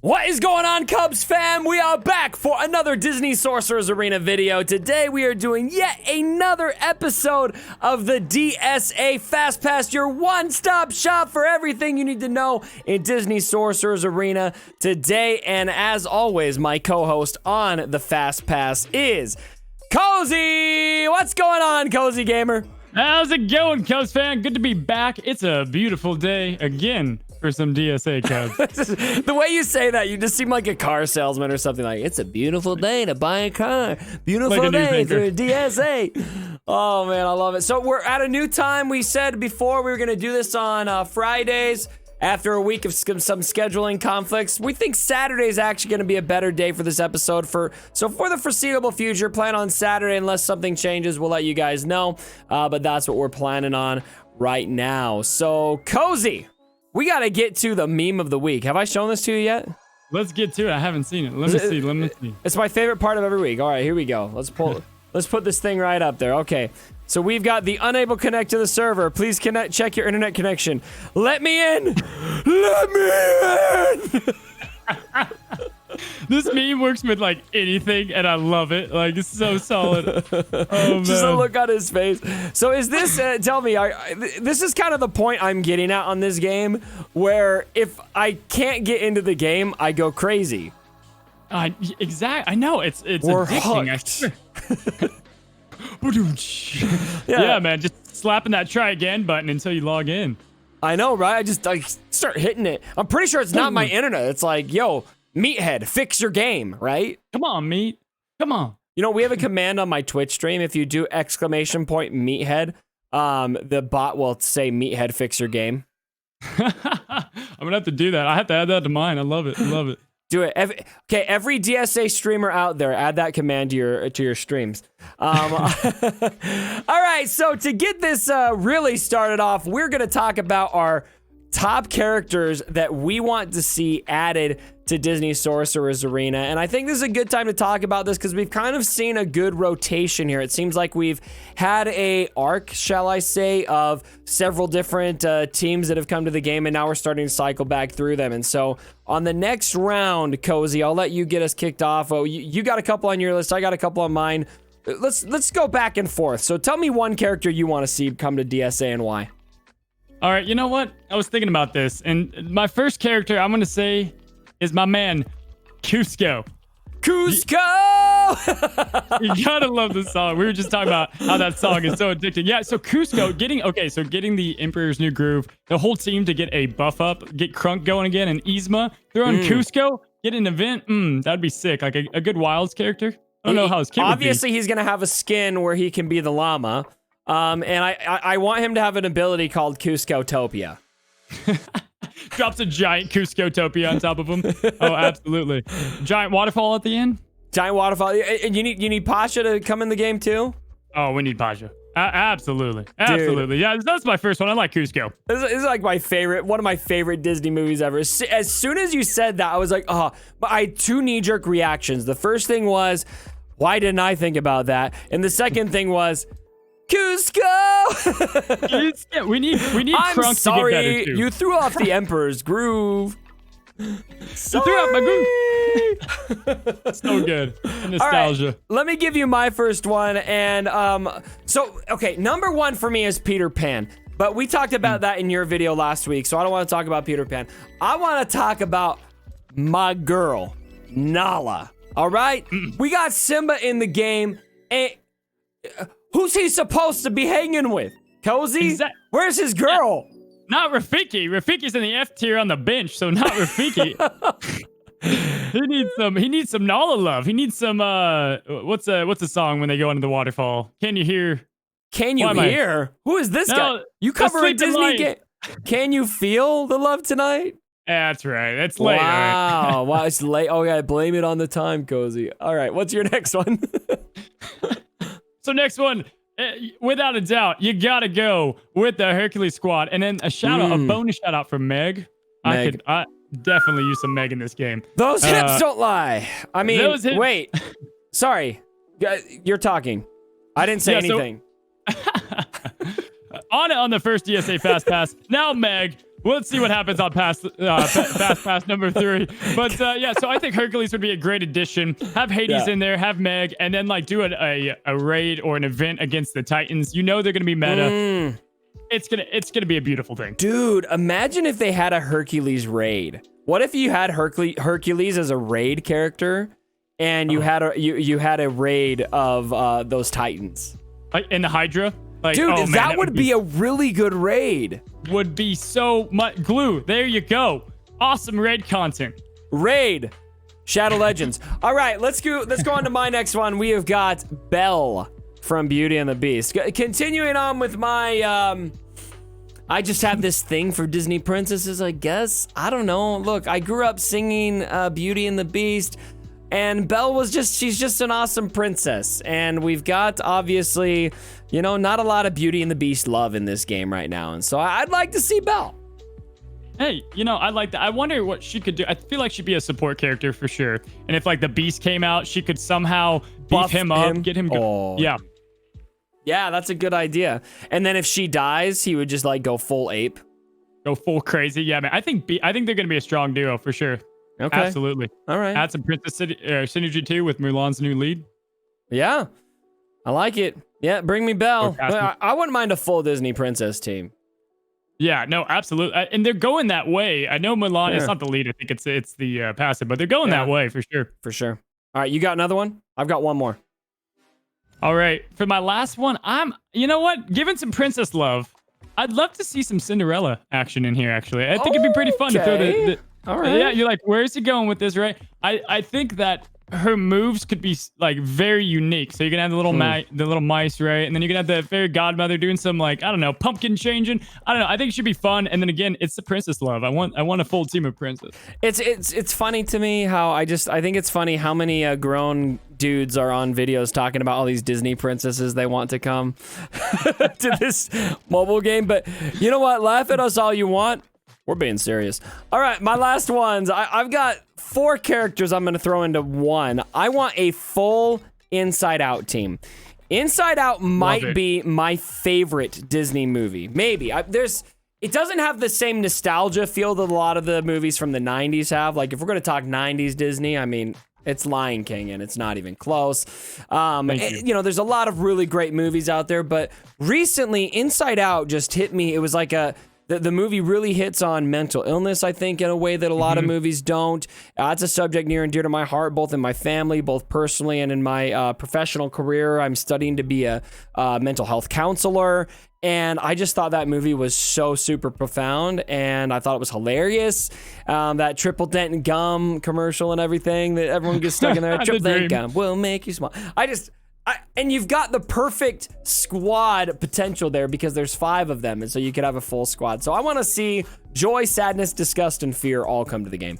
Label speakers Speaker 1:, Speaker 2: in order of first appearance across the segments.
Speaker 1: What is going on, Cubs fam? We are back for another Disney Sorcerer's Arena video. Today we are doing yet another episode of the DSA Fast Pass, your one-stop shop for everything you need to know in Disney Sorcerer's Arena today. And as always, my co-host on the Fast Pass is Cozy. What's going on, Cozy Gamer?
Speaker 2: How's it going, Cubs fan? Good to be back. It's a beautiful day again for some DSA Cubs.
Speaker 1: The way you say that, you just seem like a car salesman or something. Like, it's a beautiful day to buy a car. Beautiful
Speaker 2: Like
Speaker 1: day through DSA. Oh, man, I love it. So we're at a new time. We said before we were going to do this on Fridays after a week of some scheduling conflicts. We think Saturday is actually going to be a better day for this episode. So for the foreseeable future, plan on Saturday. Unless something changes, we'll let you guys know. But that's what we're planning on right now. So, Cozy, we got to get to the meme of the week. Have I shown this to you yet?
Speaker 2: Let's get to it. I haven't seen it. Let me see.
Speaker 1: It's my favorite part of every week. All right, here we go. Let's put this thing right up there. Okay. So we've got the unable connect to the server. Please check your internet connection. Let me in. Let me in.
Speaker 2: This meme works with like anything, and I love it. Like, it's so solid. Oh,
Speaker 1: Just
Speaker 2: man.
Speaker 1: a look on his face. So is this, tell me, this is kind of the point I'm getting at on this game, where if I can't get into the game, I go crazy.
Speaker 2: Exactly. I know. It's
Speaker 1: We're
Speaker 2: addicting. Yeah, man. Just slapping that try again button until you log in.
Speaker 1: I know, right? I just start hitting it. I'm pretty sure it's not my internet. It's like, yo, meathead, fix your game, right?
Speaker 2: Come on, meat. Come on.
Speaker 1: You know, we have a command on my Twitch stream. If you do ! Meathead, the bot will say meathead, fix your game.
Speaker 2: I'm gonna have to do that. I have to add that to mine. I love it. I love it.
Speaker 1: Do it. Okay, every DSA streamer out there, add that command to your streams. All right, so to get this really started off, we're going to talk about our top characters that we want to see added to Disney Sorcerer's Arena. And I think this is a good time to talk about this because we've kind of seen a good rotation here. It seems like we've had a arc, shall I say, of several different teams that have come to the game, and now we're starting to cycle back through them. And so on the next round, Cozy, I'll let you get us kicked off. Oh, you got a couple on your list. I got a couple on mine. Let's go back and forth. So tell me one character you want to see come to DSA and why.
Speaker 2: All right, you know what? I was thinking about this, and my first character I'm going to say is my man, Cusco.
Speaker 1: Cusco!
Speaker 2: You gotta love this song. We were just talking about how that song is so addicting. Yeah, so Cusco, getting the Emperor's New Groove, the whole team to get a buff up, get Crunk going again, and Yzma, throw in Cusco, get an event, that'd be sick. Like a good Wilds character. I don't know how his kid
Speaker 1: Obviously, he's gonna have a skin where he can be the llama. And I want him to have an ability called Cusco-topia.
Speaker 2: Drops a giant Cusco-topia on top of him. Oh, absolutely. Giant waterfall at the end?
Speaker 1: Giant waterfall. And you need Pasha to come in the game too?
Speaker 2: Oh, we need Pasha. Absolutely. Absolutely. Yeah, that's my first one. I like Cusco.
Speaker 1: This is like one of my favorite Disney movies ever. As soon as you said that, I was like, oh, but I had two knee-jerk reactions. The first thing was, why didn't I think about that? And the second thing was, Cusco! we need I'm
Speaker 2: Crunk
Speaker 1: sorry,
Speaker 2: to get better too.
Speaker 1: You threw off the Emperor's Groove.
Speaker 2: You threw out my groove. So good. Nostalgia.
Speaker 1: Right, let me give you my first one. And okay, number one for me is Peter Pan. But we talked about that in your video last week, so I don't want to talk about Peter Pan. I want to talk about my girl, Nala. All right? We got Simba in the game, and who's he supposed to be hanging with? Cozy? Where's his girl?
Speaker 2: Yeah, not Rafiki. Rafiki's in the F tier on the bench, so not Rafiki. He needs some Nala love. He needs some what's the song when they go into the waterfall? Can you hear?
Speaker 1: Can you hear? Who is this guy? You cover a Disney game. Can you feel the love tonight?
Speaker 2: That's right. It's late.
Speaker 1: Wow. Wow, it's late. Oh yeah, blame it on the time, Cozy. All right, what's your next one?
Speaker 2: So next one, without a doubt, you gotta go with the Hercules squad, and then a bonus shout out for Meg. I definitely use some Meg in this game.
Speaker 1: Those hips don't lie. I mean, wait. Sorry, you're talking. I didn't say anything.
Speaker 2: On the first DSA Fast Pass, now Meg, Well, let's see what happens on fast pass number 3. But yeah, so I think Hercules would be a great addition. Have Hades in there, have Meg, and then like do a raid or an event against the Titans. You know they're gonna be meta. It's gonna be a beautiful thing.
Speaker 1: Dude, imagine if they had a Hercules raid. What if you had Hercules as a raid character, and you had a raid of those Titans?
Speaker 2: Like in the Hydra? Like,
Speaker 1: dude,
Speaker 2: man,
Speaker 1: that would be a really good raid.
Speaker 2: Would be so much glue. There you go. Awesome raid content.
Speaker 1: Raid. Shadow Legends. All right, let's go on to my next one. We have got Belle from Beauty and the Beast. Continuing on with my I just have this thing for Disney princesses, I guess. I don't know. Look, I grew up singing Beauty and the Beast, and Belle she's just an awesome princess. And we've got, obviously, you know, not a lot of Beauty and the Beast love in this game right now. And so I'd like to see Belle.
Speaker 2: Hey, you know, I like that. I wonder what she could do. I feel like she'd be a support character for sure. And if like the Beast came out, she could somehow beef him up, get him Yeah.
Speaker 1: Yeah, that's a good idea. And then if she dies, he would just like go full ape.
Speaker 2: Go full crazy. Yeah, man. I think they're going to be a strong duo for sure.
Speaker 1: Okay.
Speaker 2: Absolutely.
Speaker 1: All right.
Speaker 2: Add some princess synergy too with Mulan's new lead.
Speaker 1: Yeah. I like it. Yeah, bring me Belle. I wouldn't mind a full Disney princess team.
Speaker 2: Yeah, no, absolutely. And they're going that way. I know Mulan, it's not the lead. I think it's the passive, but they're going that way for sure.
Speaker 1: For sure. All right, you got another one? I've got one more.
Speaker 2: All right, for my last one, you know what? Given some princess love, I'd love to see some Cinderella action in here, actually. I think it'd be pretty fun to throw the
Speaker 1: all right.
Speaker 2: Yeah, you're like, where is he going with this, right? I think that her moves could be like very unique. So you can have the little mice, right? And then you can have the fairy godmother doing some like, I don't know, pumpkin changing. I don't know. I think it should be fun. And then again, it's the princess love. I want a full team of princess.
Speaker 1: It's funny to me how I think it's funny how many grown dudes are on videos talking about all these Disney princesses they want to come to this mobile game. But you know what? Laugh at us all you want. We're being serious. All right, my last ones. I've got 4 characters I'm going to throw into one. I want a full Inside Out team. Inside Out might be my favorite Disney movie. Maybe. It doesn't have the same nostalgia feel that a lot of the movies from the 90s have. Like, if we're going to talk 90s Disney, I mean, it's Lion King, and it's not even close. You know, there's a lot of really great movies out there, but recently, Inside Out just hit me. It was like the movie really hits on mental illness, I think, in a way that a lot of movies don't. It's a subject near and dear to my heart, both in my family, both personally and in my professional career. I'm studying to be a mental health counselor, and I just thought that movie was so super profound, and I thought it was hilarious. That triple dent gum commercial and everything that everyone gets stuck in there. Triple dent gum will make you smile. And you've got the perfect squad potential there because there's 5 of them, and so you could have a full squad. So I want to see joy, sadness, disgust, and fear all come to the game.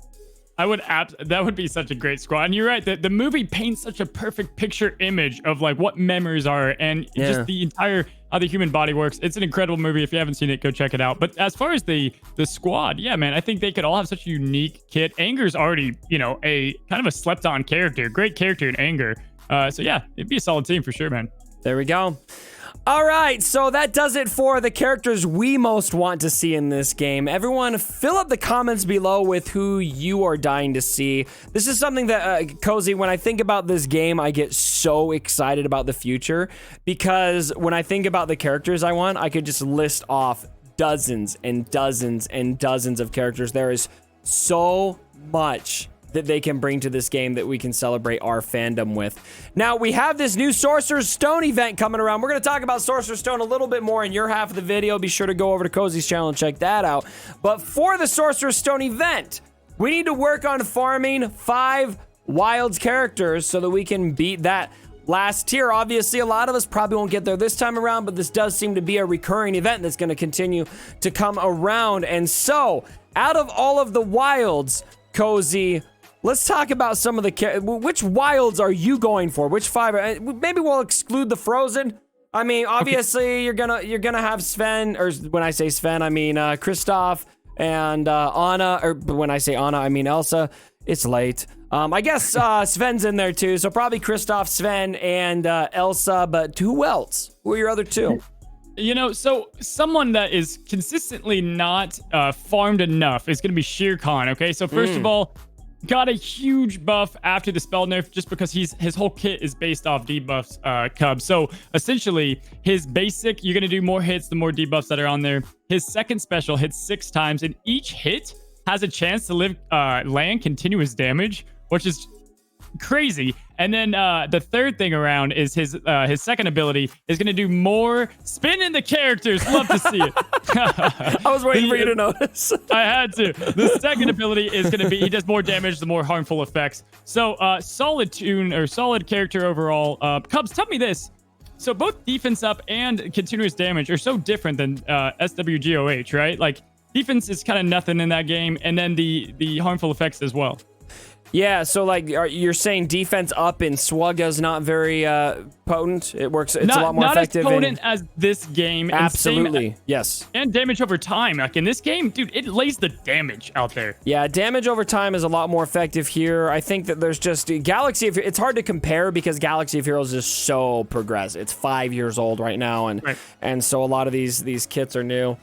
Speaker 2: That would be such a great squad. And you're right, the movie paints such a perfect picture image of like what memories are and just the entire how the human body works. It's an incredible movie. If you haven't seen it, go check it out. But as far as the squad, yeah, man, I think they could all have such a unique kit. Anger's already, you know, a kind of a slept on character, great character in Anger. So yeah, it'd be a solid team for sure, man.
Speaker 1: There we go. All right, so that does it for the characters we most want to see in this game. Everyone, fill up the comments below with who you are dying to see. This is something that, Cozy, when I think about this game, I get so excited about the future because when I think about the characters I want, I could just list off dozens and dozens and dozens of characters. There is so much that they can bring to this game that we can celebrate our fandom with. Now, we have this new Sorcerer's Stone event coming around. We're going to talk about Sorcerer's Stone a little bit more in your half of the video. Be sure to go over to Cozy's channel and check that out. But for the Sorcerer's Stone event, we need to work on farming 5 Wilds characters so that we can beat that last tier. Obviously, a lot of us probably won't get there this time around, but this does seem to be a recurring event that's going to continue to come around. And so, out of all of the Wilds, Cozy, let's talk about some of the which Wilds are you going for? Which 5? Maybe we'll exclude the Frozen. I mean, obviously you're gonna have Sven, or when I say Sven, I mean Kristoff and Anna. Or when I say Anna, I mean Elsa. It's late. I guess Sven's in there too, so probably Kristoff, Sven, and Elsa. But who else? Who are your other 2?
Speaker 2: You know, so someone that is consistently not farmed enough is going to be Shere Khan, okay? So first of all, got a huge buff after the spell nerf just because his whole kit is based off debuffs, Cubs. So essentially, his basic, you're going to do more hits the more debuffs that are on there. His second special hits 6 times, and each hit has a chance to land continuous damage, which is crazy. And then the third thing around is his second ability is going to do more spin in the characters. Love to see it.
Speaker 1: I was waiting for you to notice.
Speaker 2: I had to. The second ability is going to be he does more damage, the more harmful effects. So solid character overall. Cubs, tell me this. So both defense up and continuous damage are so different than SWGOH, right? Like defense is kind of nothing in that game, and then the harmful effects as well.
Speaker 1: Yeah, so like you're saying defense up in Swugga is not very potent. It works. It's a lot more effective.
Speaker 2: Not as potent as this game.
Speaker 1: Absolutely, yes.
Speaker 2: And damage over time. Like in this game, dude, it lays the damage out there.
Speaker 1: Yeah, damage over time is a lot more effective here. I think that there's just Galaxy. It's hard to compare because Galaxy of Heroes is so progressive. It's 5 years old right now, and so a lot of these kits are new.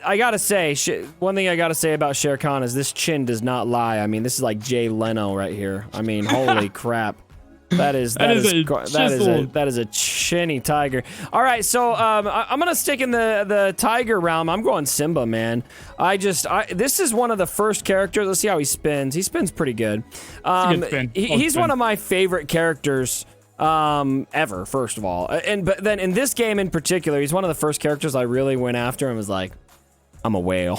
Speaker 1: I gotta say, one thing I gotta say about Shere Khan is this chin does not lie. I mean, this is like Jay Leno right here. I mean, holy crap. That is a chinny tiger. All right, so I'm gonna stick in the tiger realm. I'm going Simba, man. This is one of the first characters. Let's see how he spins. He spins pretty good.
Speaker 2: Good spin.
Speaker 1: He's one of my favorite characters ever. First of all, but then in this game in particular, he's one of the first characters I really went after and was like, I'm a whale.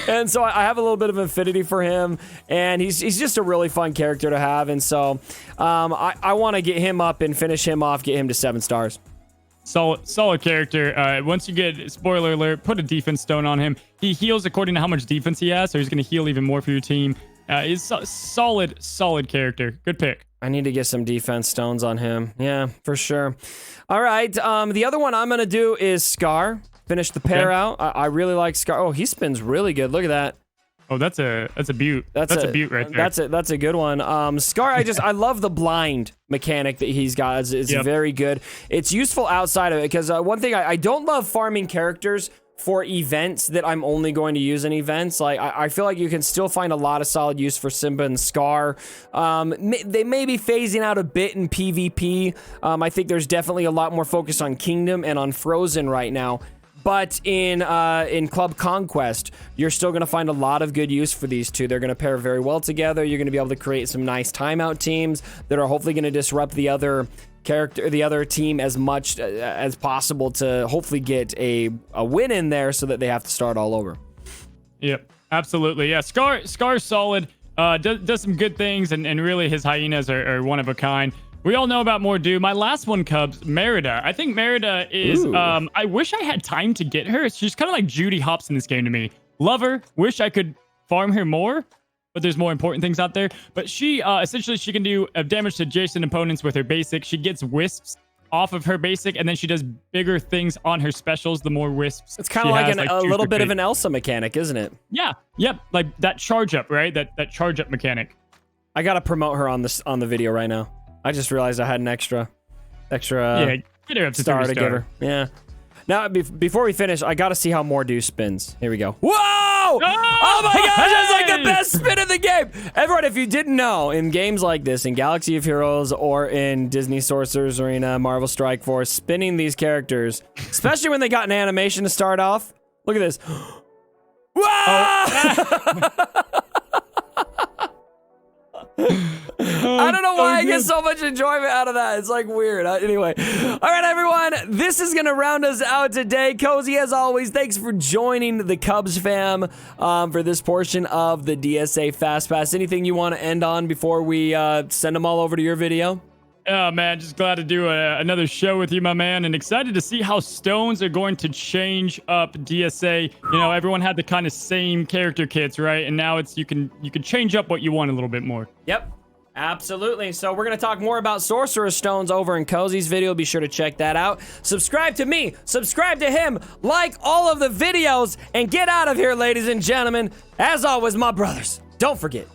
Speaker 1: And so I have a little bit of affinity for him, and he's just a really fun character to have. And so I want to get him up and finish him off, get him to 7 stars.
Speaker 2: Solid character. Once you get, spoiler alert, put a defense stone on him. He heals according to how much defense he has, so he's going to heal even more for your team. He's solid character. Good pick.
Speaker 1: I need to get some defense stones on him. Yeah, for sure. All right. The other one I'm going to do is Scar. Finish the pair out. I really like Scar. Oh, he spins really good. Look at that.
Speaker 2: Oh, that's a beaut. That's a beaut right there.
Speaker 1: That's a good one. Scar, I love the blind mechanic that he's got. It's very good. It's useful outside of it because one thing I don't love farming characters for events that I'm only going to use in events. Like I feel like you can still find a lot of solid use for Simba and Scar. They may be phasing out a bit in PvP. I think there's definitely a lot more focus on Kingdom and on Frozen right now. But in Club Conquest, you're still going to find a lot of good use for these two. They're going to pair very well together. You're going to be able to create some nice timeout teams that are hopefully going to disrupt the other team as much as possible to hopefully get a win in there so that they have to start all over. Yep,
Speaker 2: absolutely. Yeah, Scar's solid. Does some good things, and really his hyenas are one of a kind. We all know about Mordu. My last one, Cubs, Merida. I think Merida is, I wish I had time to get her. She's kind of like Judy Hopps in this game to me. Love her. Wish I could farm her more, but there's more important things out there. But she, essentially, she can do damage to adjacent opponents with her basic. She gets wisps off of her basic, and then she does bigger things on her specials the more wisps.
Speaker 1: It's kind of like a little bit of an Elsa mechanic, isn't it?
Speaker 2: Yeah. Yep. Like that charge up, right? That charge up mechanic.
Speaker 1: I got to promote her on the video right now. I just realized I had an extra
Speaker 2: get her up to
Speaker 1: star to give her. Yeah. Now, before we finish, I got to see how Mordu spins. Here we go. Whoa! Oh my gosh, that's like the best spin in the game. Everyone, if you didn't know, in games like this, in Galaxy of Heroes or in Disney Sorcerer's Arena, Marvel Strike Force, spinning these characters, especially when they got an animation to start off. Look at this. Whoa! I don't know why I get so much enjoyment out of that. It's like weird. Anyway. All right, everyone. This is going to round us out today. Cozy, as always, thanks for joining the Cubs fam for this portion of the DSA Fast Pass. Anything you want to end on before we send them all over to your video?
Speaker 2: Oh, man, just glad to do another show with you, my man, and excited to see how stones are going to change up DSA. You know, everyone had the kind of same character kits, right? And now it's you can change up what you want a little bit more.
Speaker 1: Yep. Absolutely. So we're going to talk more about Sorcerer Stones over in Cozy's video. Be sure to check that out. Subscribe to me. Subscribe to him. Like all of the videos. And get out of here, ladies and gentlemen. As always, my brothers, don't forget,